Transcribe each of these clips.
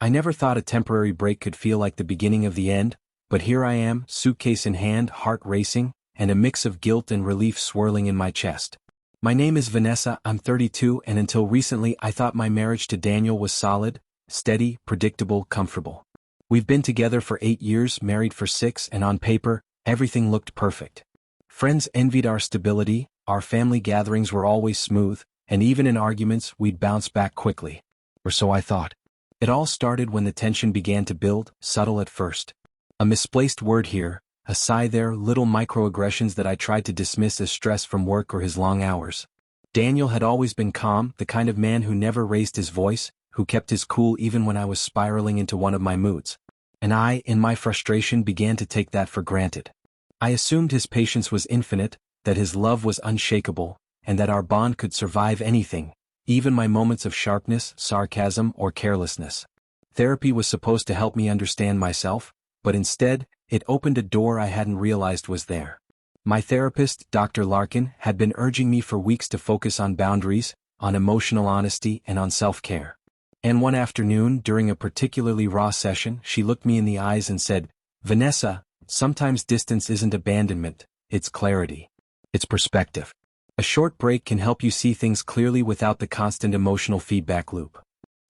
I never thought a temporary break could feel like the beginning of the end, but here I am, suitcase in hand, heart racing, and a mix of guilt and relief swirling in my chest. My name is Vanessa, I'm 32, and until recently I thought my marriage to Daniel was solid, steady, predictable, comfortable. We've been together for 8 years, married for 6, and on paper, everything looked perfect. Friends envied our stability, our family gatherings were always smooth, and even in arguments we'd bounce back quickly. Or so I thought. It all started when the tension began to build, subtle at first. A misplaced word here, a sigh there, little microaggressions that I tried to dismiss as stress from work or his long hours. Daniel had always been calm, the kind of man who never raised his voice, who kept his cool even when I was spiraling into one of my moods. And I, in my frustration, began to take that for granted. I assumed his patience was infinite, that his love was unshakable, and that our bond could survive anything, even my moments of sharpness, sarcasm, or carelessness. Therapy was supposed to help me understand myself, but instead, it opened a door I hadn't realized was there. My therapist, Dr. Larkin, had been urging me for weeks to focus on boundaries, on emotional honesty, and on self-care. And one afternoon, during a particularly raw session, she looked me in the eyes and said, "Vanessa, sometimes distance isn't abandonment, it's clarity. It's perspective. A short break can help you see things clearly without the constant emotional feedback loop."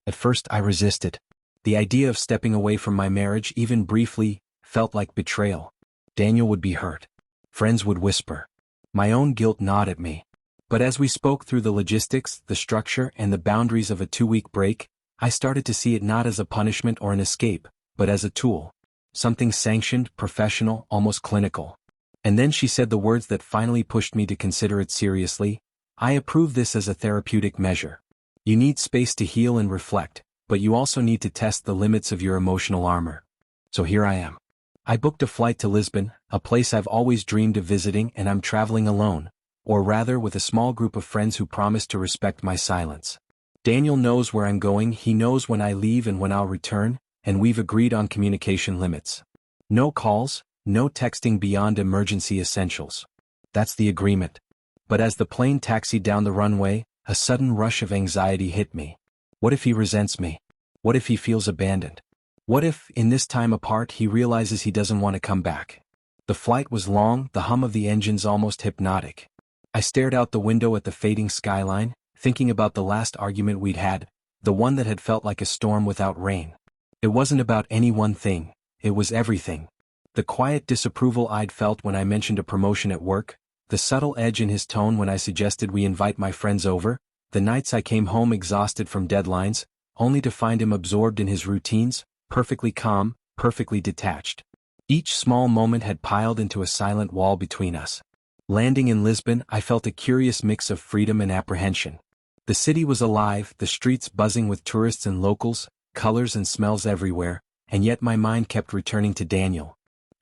At first I resisted. The idea of stepping away from my marriage, even briefly, felt like betrayal. Daniel would be hurt. Friends would whisper. My own guilt gnawed at me. But as we spoke through the logistics, the structure, and the boundaries of a 2-week break, I started to see it not as a punishment or an escape, but as a tool. Something sanctioned, professional, almost clinical. And then she said the words that finally pushed me to consider it seriously. "I approve this as a therapeutic measure. You need space to heal and reflect, but you also need to test the limits of your emotional armor." So here I am. I booked a flight to Lisbon, a place I've always dreamed of visiting, and I'm traveling alone, or rather with a small group of friends who promise to respect my silence. Daniel knows where I'm going, he knows when I leave and when I'll return, and we've agreed on communication limits. No calls, no texting beyond emergency essentials. That's the agreement. But as the plane taxied down the runway, a sudden rush of anxiety hit me. What if he resents me? What if he feels abandoned? What if, in this time apart, he realizes he doesn't want to come back? The flight was long, the hum of the engines almost hypnotic. I stared out the window at the fading skyline, thinking about the last argument we'd had, the one that had felt like a storm without rain. It wasn't about any one thing, it was everything. The quiet disapproval I'd felt when I mentioned a promotion at work, the subtle edge in his tone when I suggested we invite my friends over, the nights I came home exhausted from deadlines, only to find him absorbed in his routines, perfectly calm, perfectly detached. Each small moment had piled into a silent wall between us. Landing in Lisbon, I felt a curious mix of freedom and apprehension. The city was alive, the streets buzzing with tourists and locals, colors and smells everywhere, and yet my mind kept returning to Daniel.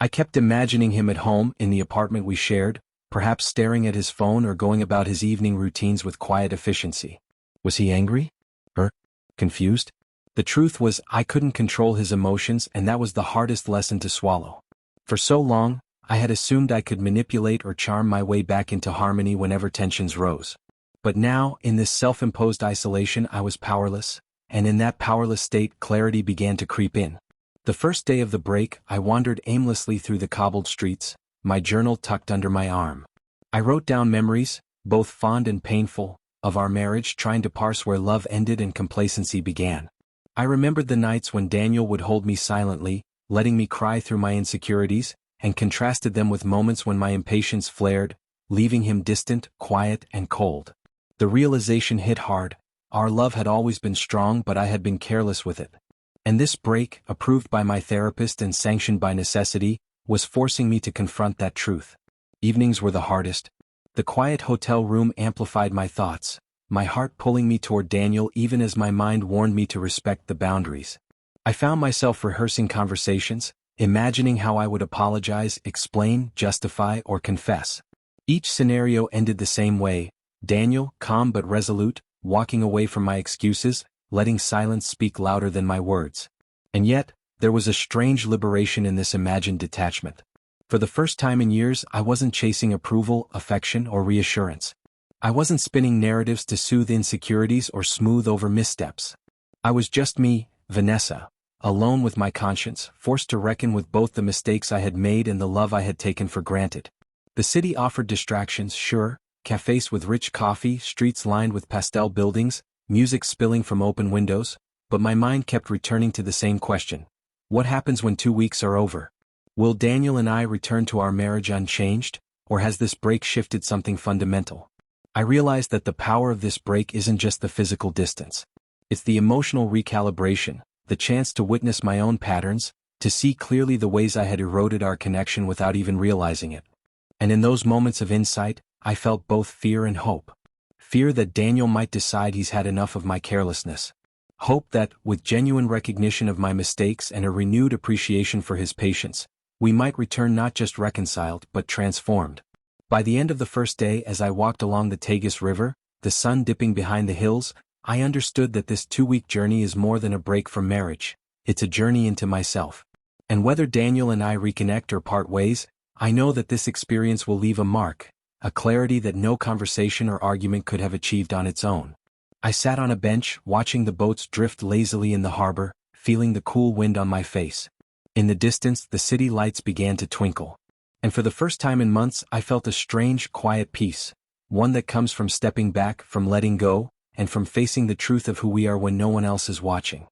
I kept imagining him at home, in the apartment we shared, perhaps staring at his phone or going about his evening routines with quiet efficiency. Was he angry? Or confused? The truth was, I couldn't control his emotions, and that was the hardest lesson to swallow. For so long, I had assumed I could manipulate or charm my way back into harmony whenever tensions rose. But now, in this self-imposed isolation, I was powerless, and in that powerless state, clarity began to creep in. The first day of the break, I wandered aimlessly through the cobbled streets, my journal tucked under my arm. I wrote down memories, both fond and painful, of our marriage, trying to parse where love ended and complacency began. I remembered the nights when Daniel would hold me silently, letting me cry through my insecurities, and contrasted them with moments when my impatience flared, leaving him distant, quiet, and cold. The realization hit hard. Our love had always been strong, but I had been careless with it. And this break, approved by my therapist and sanctioned by necessity, was forcing me to confront that truth. Evenings were the hardest. The quiet hotel room amplified my thoughts, my heart pulling me toward Daniel even as my mind warned me to respect the boundaries. I found myself rehearsing conversations, imagining how I would apologize, explain, justify, or confess. Each scenario ended the same way, Daniel, calm but resolute, walking away from my excuses, letting silence speak louder than my words. And yet, there was a strange liberation in this imagined detachment. For the first time in years, I wasn't chasing approval, affection, or reassurance. I wasn't spinning narratives to soothe insecurities or smooth over missteps. I was just me, Vanessa, alone with my conscience, forced to reckon with both the mistakes I had made and the love I had taken for granted. The city offered distractions, sure, cafes with rich coffee, streets lined with pastel buildings, music spilling from open windows, but my mind kept returning to the same question. What happens when 2 weeks are over? Will Daniel and I return to our marriage unchanged, or has this break shifted something fundamental? I realized that the power of this break isn't just the physical distance. It's the emotional recalibration, the chance to witness my own patterns, to see clearly the ways I had eroded our connection without even realizing it. And in those moments of insight, I felt both fear and hope. Fear that Daniel might decide he's had enough of my carelessness. Hope that, with genuine recognition of my mistakes and a renewed appreciation for his patience, we might return not just reconciled but transformed. By the end of the first day, as I walked along the Tagus River, the sun dipping behind the hills, I understood that this 2-week journey is more than a break from marriage. It's a journey into myself. And whether Daniel and I reconnect or part ways, I know that this experience will leave a mark, a clarity that no conversation or argument could have achieved on its own. I sat on a bench, watching the boats drift lazily in the harbor, feeling the cool wind on my face. In the distance, the city lights began to twinkle. And for the first time in months, I felt a strange, quiet peace, one that comes from stepping back, from letting go, and from facing the truth of who we are when no one else is watching.